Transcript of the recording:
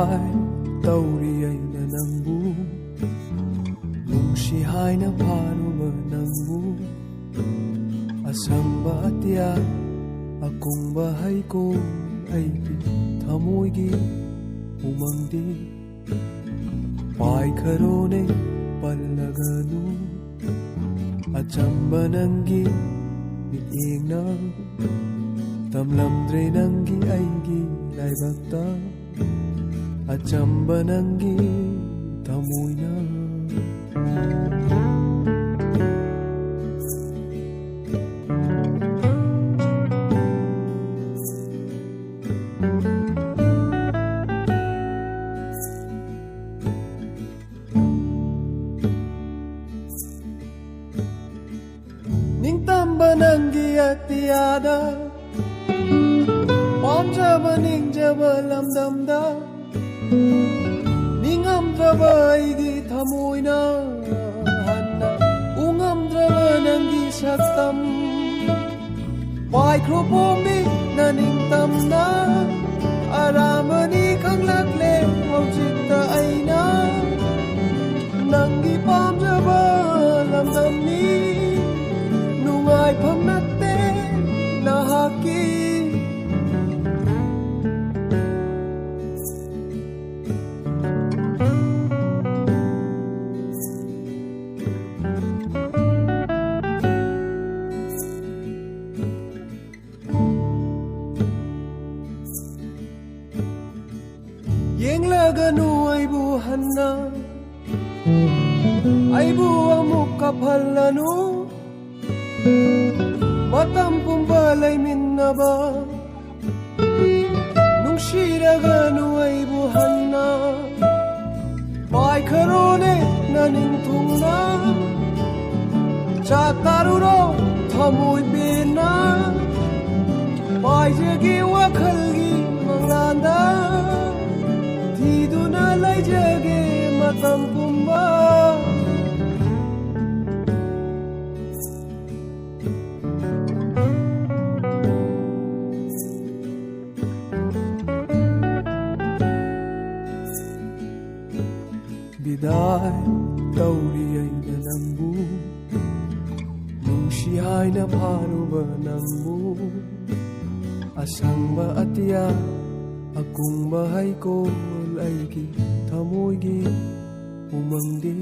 Bidai touri eina ngbu Nungshi haina pharuba nangbu Asngba atiya Akoongba heikol Eigi thamoigi umangni Paikharonay pallaganu Achamba Nanggi mityengna Tamlamdre Nanggi Eigi laibakta Achamba Nanggi thamoina Ningtamba Nanggi atiyada Pamjaba ningjaba lamdamda Ningamdraba Eigi thamoina Hanna ungamdraba Nanggi saktam Paikharonay na Ningtamba Aramani khanglakle haujikta eina Nanggi Pamjaba lamdamni Nungai phamnatte nahaki pallaganu aibu Hanna aibu amukka pallanu matam pumba laiminaba Nungshiraganu aibu Hanna Paikharonay na Ningtamba chataruro thamoigi na paijagi wakhalgi manglanda Tiduna laijage matam pumba Bidai touri eina ngbu Nungshi haina pharuba nangbu Asngba atiya Akoongba heikol Eigi thamoigi umangni